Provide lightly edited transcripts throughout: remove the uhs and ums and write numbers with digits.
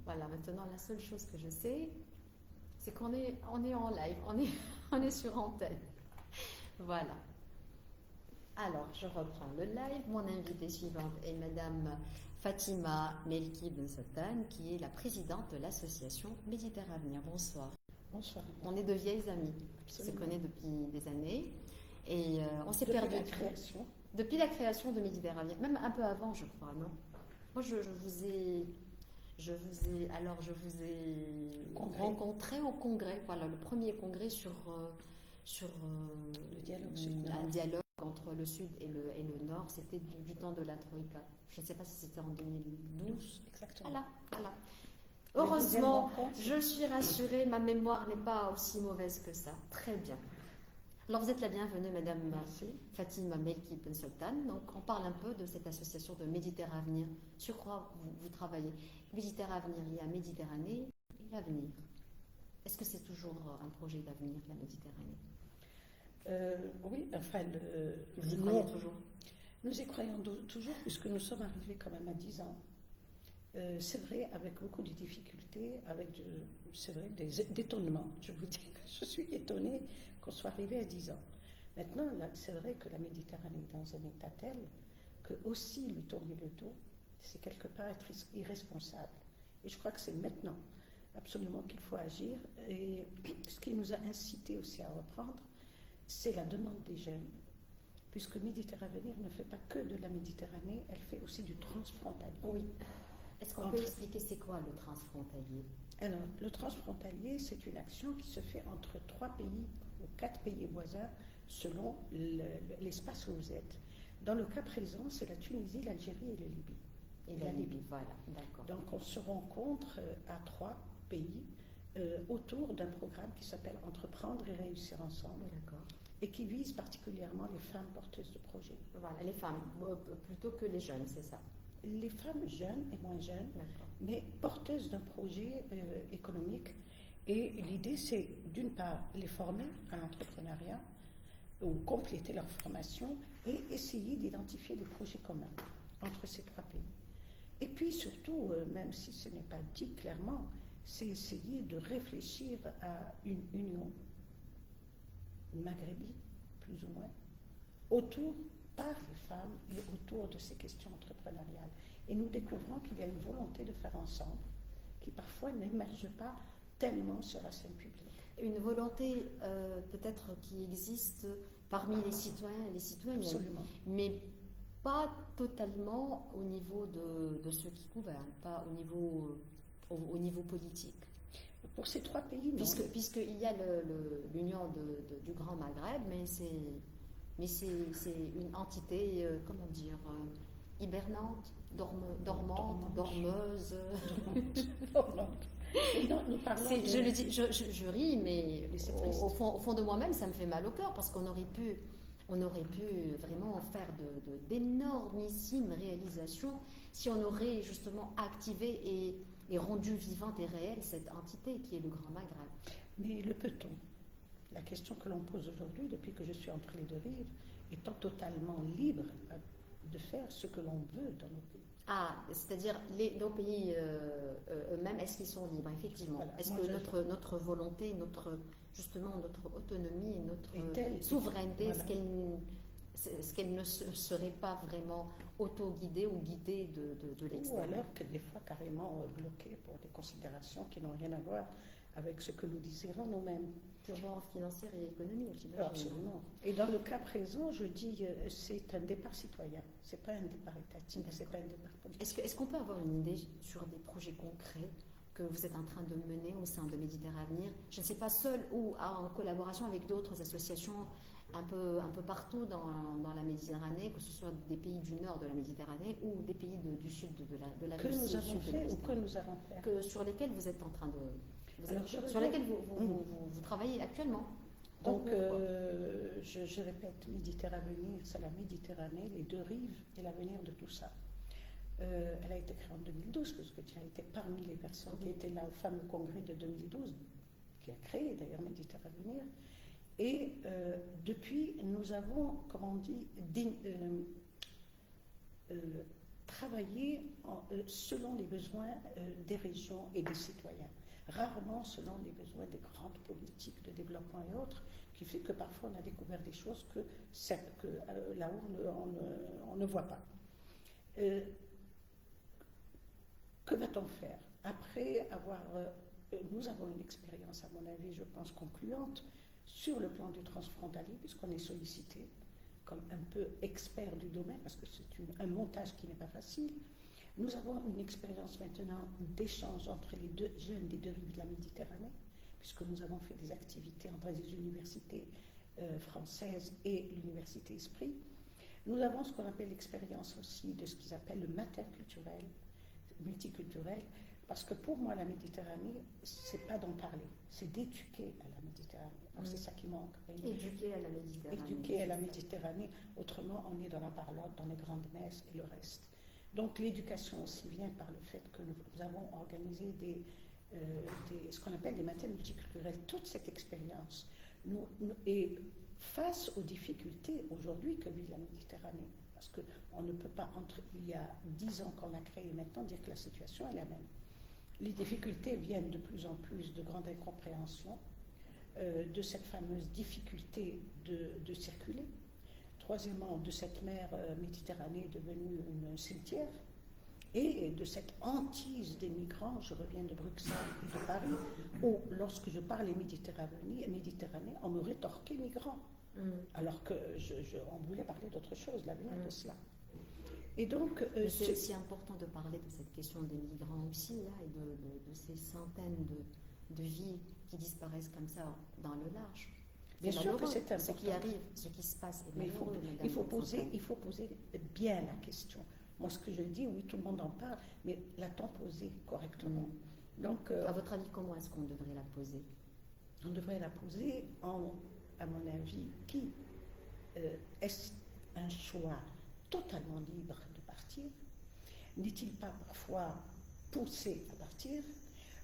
Voilà, maintenant, la seule chose que je sais, c'est qu'on est en live, on est sur antenne. Voilà. Alors, je reprends le live. Mon invitée suivante est Madame Fatima Melki Ben Sultan, qui est la présidente de l'association Méditerranée. Bonsoir. Bonsoir. On est de vieilles amies. Absolument. On se connaît depuis des années. Et on s'est perdu. Depuis la création. Depuis la création de Méditerranée. Même un peu avant, je crois, non? Moi, je vous ai rencontré au congrès. Voilà, le premier congrès sur Le dialogue un sud-nord. dialogue entre le sud et le nord. C'était du temps de la Troïka. Je ne sais pas si c'était en 2012. Exactement. Voilà. Les Heureusement, deuxièmes rencontres. je suis rassurée, ma mémoire n'est pas aussi mauvaise que ça. Très bien. Alors vous êtes la bienvenue, Madame Fatima Melki Ben Sultan. Donc on parle un peu de cette association de Méditerranée. Sur quoi vous travaillez? Méditerranée, il y a Méditerranée et l'avenir. Est-ce que c'est toujours un projet d'avenir, la Méditerranée? Oui, enfin, Vous y croyez toujours? Nous y croyons toujours, puisque nous sommes arrivés quand même à 10 ans. C'est vrai, avec beaucoup de difficultés, c'est vrai, d'étonnements. Je vous dis que je suis étonnée qu'on soit arrivé à 10 ans. Maintenant, là, c'est vrai que la Méditerranée est dans un état tel que aussi lui tourner le dos, c'est quelque part être irresponsable. Et je crois que c'est maintenant absolument qu'il faut agir. Et ce qui nous a incité aussi à reprendre, c'est la demande des jeunes. Puisque Méditerranée ne fait pas que de la Méditerranée, elle fait aussi du transfrontalier. Oui. Est-ce qu'on peut expliquer c'est quoi le transfrontalier? Alors, le transfrontalier, c'est une action qui se fait entre 3 pays ou 4 pays voisins selon l'espace où vous êtes. Dans le cas présent, c'est la Tunisie, l'Algérie et la Libye. Et la Libye, voilà, d'accord. Donc, on se rencontre à 3 pays autour d'un programme qui s'appelle Entreprendre et réussir ensemble. D'accord. Et qui vise particulièrement les femmes porteuses de projets. Voilà, les femmes, plutôt que les jeunes, c'est ça? Les femmes jeunes et moins jeunes, mais porteuses d'un projet économique. Et l'idée, c'est d'une part les former à l'entrepreneuriat ou compléter leur formation et essayer d'identifier des projets communs entre ces 3 pays. Et puis surtout, même si ce n'est pas dit clairement, c'est essayer de réfléchir à une union maghrébine, plus ou moins, autour par les femmes et autour de ces questions entrepreneuriales. Et nous découvrons qu'il y a une volonté de faire ensemble qui parfois n'émerge pas tellement sur la scène publique. Une volonté peut-être qui existe parmi les citoyens et les citoyennes. Absolument. Mais pas totalement au niveau de ceux qui gouvernent, pas au niveau politique. Pour ces 3 pays, non. Puisqu'il y a l'Union du Grand Maghreb, mais c'est une entité, comment dire, hibernante, dormante, dormeuse. Dormante. Non, nous parlons Je le dis, je ris, mais au fond de moi-même, ça me fait mal au cœur parce qu'on aurait pu vraiment faire d'énormissimes réalisations si on aurait justement activé et rendu vivante et réelle cette entité qui est le Grand Maghreb. Mais le peut-on? La question que l'on pose aujourd'hui, depuis que je suis entre les 2 rives, étant totalement libre de faire ce que l'on veut dans nos pays. Ah, c'est-à-dire nos pays eux-mêmes, est-ce qu'ils sont libres, effectivement? Voilà. Est-ce que notre volonté, notre autonomie, notre souveraineté, voilà. est-ce qu'elle ne serait pas vraiment auto-guidée ou guidée de l'extérieur? Ou alors que des fois carrément bloquée pour des considérations qui n'ont rien à voir avec ce que nous désirons nous-mêmes. Purement financière et économique, j'imagine. Absolument. Et dans le cas présent, je dis c'est un départ citoyen. C'est pas un départ étatique, c'est pas un départ politique. Est-ce qu'on peut avoir une idée sur des projets concrets que vous êtes en train de mener au sein de Méditerranée? Je ne sais pas seul ou en collaboration avec d'autres associations un peu partout dans la Méditerranée, que ce soit des pays du nord de la Méditerranée ou des pays du sud de la Que Russie. nous avons fait ou que nous avons fait. Sur lesquels vous êtes en train de... sur lesquels vous travaillez actuellement. Donc, je répète, Méditerranée, c'est la Méditerranée, les 2 rives et l'avenir de tout ça. Elle a été créée en 2012, parce que tu as été parmi les personnes qui étaient là au fameux congrès de 2012, qui a créé d'ailleurs Méditerranée. Et depuis, nous avons, comme on dit, travailler selon les besoins des régions et des citoyens, rarement selon les besoins des grandes politiques de développement et autres, qui fait que parfois on a découvert des choses que là-haut on ne voit pas. Que va-t-on faire? Après avoir... nous avons une expérience, à mon avis, je pense, concluante sur le plan du transfrontalier, puisqu'on est sollicité comme un peu expert du domaine, parce que c'est un montage qui n'est pas facile. Nous avons une expérience maintenant d'échange entre les deux jeunes des deux rives de la Méditerranée, puisque nous avons fait des activités entre les universités françaises et l'université Esprit. Nous avons ce qu'on appelle l'expérience aussi de ce qu'ils appellent le materculturel, multiculturel, parce que pour moi, la Méditerranée, c'est pas d'en parler, c'est d'éduquer à la Méditerranée. Alors, c'est ça qui manque. Éduquer à la Méditerranée. Éduquer à la Méditerranée. Autrement, on est dans la parlotte, dans les grandes messes et le reste. Donc, l'éducation aussi vient par le fait que nous avons organisé ce qu'on appelle des matins multiculturels. Toute cette expérience est face aux difficultés aujourd'hui que vit la Méditerranée. Parce qu'on ne peut pas, il y a 10 ans qu'on l'a créé, maintenant dire que la situation est la même. Les difficultés viennent de plus en plus de grande incompréhension, de cette fameuse difficulté de circuler. Troisièmement, de cette mer Méditerranée devenue un cimetière, et de cette hantise des migrants. Je reviens de Bruxelles et de Paris, où lorsque je parlais Méditerranée, on me rétorquait migrants, alors qu'on voulait parler d'autre chose, l'avenir de cela. Et donc, c'est aussi important de parler de cette question des migrants aussi, là, et de ces centaines de vies qui disparaissent comme ça dans le large. Bien sûr que c'est important. Ce qui arrive, ce qui se passe est malheureux. Il faut poser bien la question. Moi, ce que je dis, oui, tout le monde en parle, mais l'a-t-on posée correctement? Donc, à votre avis, comment est-ce qu'on devrait la poser? On devrait la poser à mon avis, est-ce un choix totalement libre de partir? N'est-il pas parfois poussé à partir?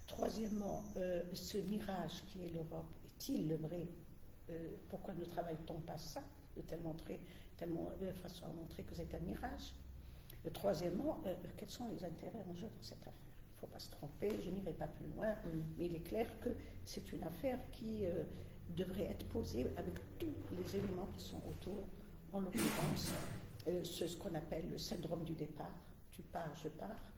Troisièmement, ce mirage qui est l'Europe, est-il le vrai? Pourquoi ne travaille-t-on pas ça de façon à montrer que c'est un mirage? Troisièmement, quels sont les intérêts en jeu dans cette affaire? Il ne faut pas se tromper, je n'irai pas plus loin, mais il est clair que c'est une affaire qui devrait être posée avec tous les éléments qui sont autour, en l'occurrence, ce qu'on appelle le syndrome du départ. Tu pars, je pars.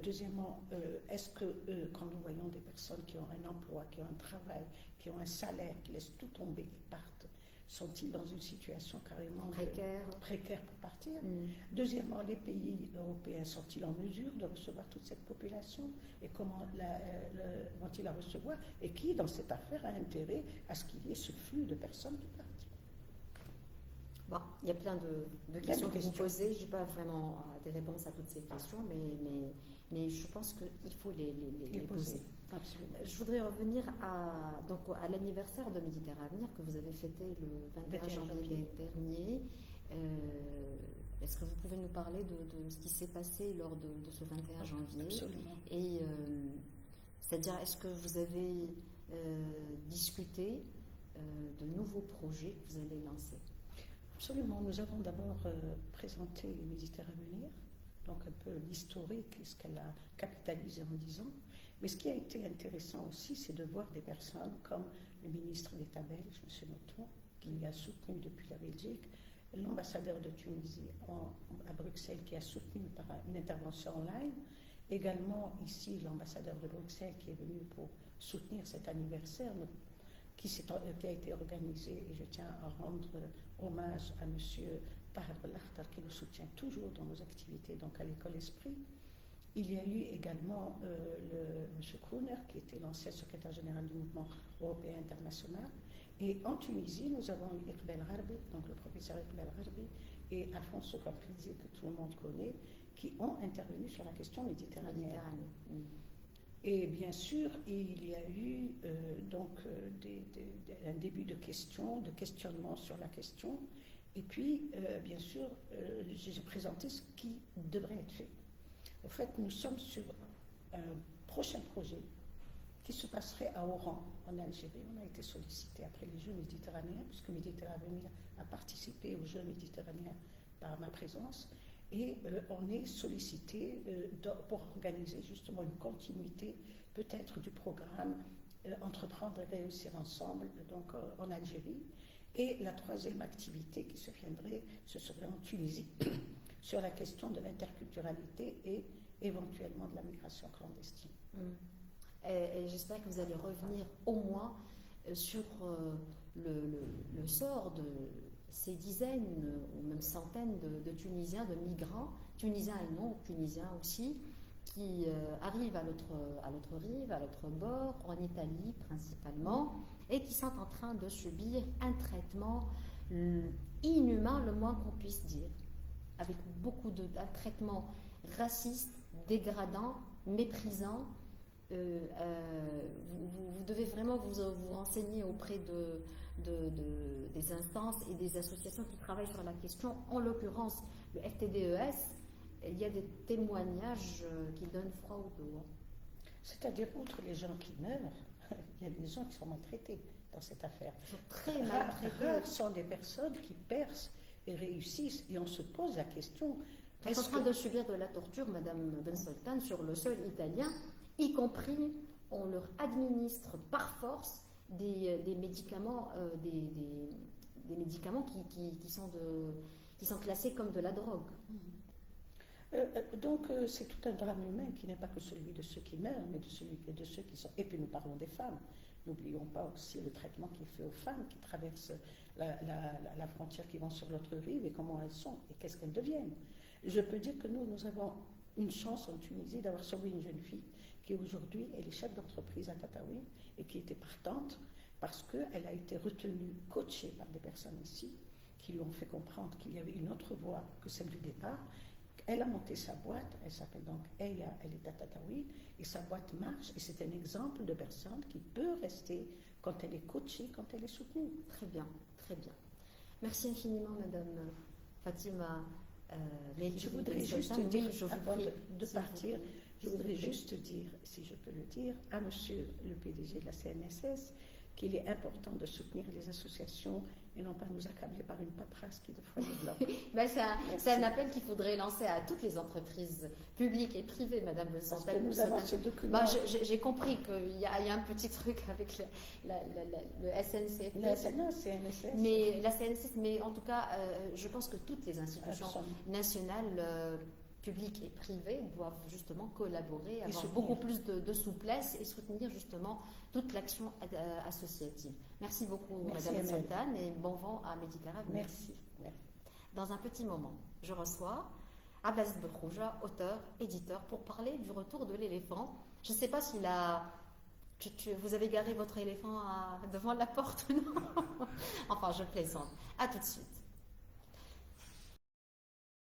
Deuxièmement, est-ce que quand nous voyons des personnes qui ont un emploi, qui ont un travail, qui ont un salaire, qui laissent tout tomber, qui partent, sont-ils dans une situation carrément précaire pour partir? Deuxièmement, les pays européens sont-ils en mesure de recevoir toute cette population? Et comment vont-ils la recevoir? Et qui, dans cette affaire, a intérêt à ce qu'il y ait ce flux de personnes qui partent? Bon, il y a plein de questions que vous posez. Je n'ai pas vraiment des réponses à toutes ces questions, mais je pense qu'il faut les poser. Absolument. Je voudrais revenir à l'anniversaire de Méditerranée que vous avez fêté le 21 janvier dernier. Est-ce que vous pouvez nous parler de ce qui s'est passé lors de ce 21 janvier? Absolument. Et c'est-à-dire, est-ce que vous avez discuté de nouveaux projets que vous allez lancer? Absolument. Nous avons d'abord présenté Méditerranée, donc un peu l'historique et ce qu'elle a capitalisé en 10 ans. Mais ce qui a été intéressant aussi, c'est de voir des personnes comme le ministre d'État belge, M. Noton, qui a soutenu depuis la Belgique, l'ambassadeur de Tunisie à Bruxelles, qui a soutenu par une intervention online, également ici l'ambassadeur de Bruxelles qui est venu pour soutenir cet anniversaire qui a été organisé, et je tiens à rendre hommage à M. Tahar Belachtar qui nous soutient toujours dans nos activités, donc à l'école Esprit. Il y a eu également M. Krouner, qui était l'ancien secrétaire général du mouvement européen international. Et en Tunisie, nous avons eu Iqbal Harbi, donc le professeur Iqbal Harbi, et Alfonso Caprizi, que tout le monde connaît, qui ont intervenu sur la question méditerranéenne. Et bien sûr, il y a eu un début de questions, de questionnement sur la question. Et puis, bien sûr, j'ai présenté ce qui devrait être fait. En fait, nous sommes sur un prochain projet qui se passerait à Oran, en Algérie. On a été sollicité après les Jeux méditerranéens, puisque Méditerranée a participé aux Jeux méditerranéens par ma présence. Et on est sollicité pour organiser justement une continuité peut-être du programme Entreprendre et réussir ensemble, donc en Algérie. Et la troisième activité qui se viendrait, ce serait en Tunisie, sur la question de l'interculturalité et éventuellement de la migration clandestine. Et j'espère que vous allez revenir au moins sur le sort de ces dizaines ou même centaines de Tunisiens, de migrants, Tunisiens et non Tunisiens aussi, qui arrivent à l'autre rive, à l'autre bord, en Italie principalement, et qui sont en train de subir un traitement inhumain, le moins qu'on puisse dire, avec un traitement raciste, dégradant, méprisant. Vous devez vraiment vous renseigner auprès des instances et des associations qui travaillent sur la question. En l'occurrence, le FTDES, il y a des témoignages qui donnent froid au dos. C'est-à-dire, outre les gens qui meurent, il y a des gens qui sont maltraités dans cette affaire. Ils sont très maltraités. Rares sont des personnes qui percent et réussissent, et on se pose la question. Ils sont en train de subir de la torture, Madame Ben Sultan, sur le sol italien, y compris, on leur administre par force des médicaments, des médicaments qui sont classés comme de la drogue. Donc c'est tout un drame humain qui n'est pas que celui de ceux qui meurent, mais de ceux qui sont... Et puis nous parlons des femmes. N'oublions pas aussi le traitement qui est fait aux femmes qui traversent la frontière, qui vont sur l'autre rive, et comment elles sont, et qu'est-ce qu'elles deviennent. Je peux dire que nous avons une chance en Tunisie d'avoir sauvé une jeune fille qui aujourd'hui est chef d'entreprise à Tataouine et qui était partante parce qu'elle a été retenue, coachée par des personnes ici qui lui ont fait comprendre qu'il y avait une autre voie que celle du départ. Elle a monté sa boîte, elle s'appelle donc Eya, elle est à Tataouine, et sa boîte marche, et c'est un exemple de personne qui peut rester quand elle est coachée, quand elle est soutenue. Très bien, très bien. Merci infiniment, Madame Fatima. Je voudrais juste dire, avant de partir, je voudrais juste dire, si je peux le dire, à monsieur le PDG de la CNSS, qu'il est important de soutenir les associations et non pas nous accabler par une paperasse qui de fois nous bloque. C'est un appel qu'il faudrait lancer à toutes les entreprises publiques et privées, Madame Le Parce que nous avons ce document. J'ai compris qu'il y a un petit truc avec le SNCF. La CNSS. Mais la CNSS, mais en tout cas, je pense que toutes les institutions nationales, publiques et privées, doivent justement collaborer, avoir beaucoup plus de souplesse et soutenir justement toute l'action associative. Merci beaucoup, Madame Sultan, et bon vent à Méditerranée. Merci. Dans un petit moment, je reçois Abdelaziz Belkrouja, auteur, éditeur, pour parler du retour de l'éléphant. Je ne sais pas s'il a... vous avez garé votre éléphant devant la porte, non? Enfin, je plaisante. À tout de suite.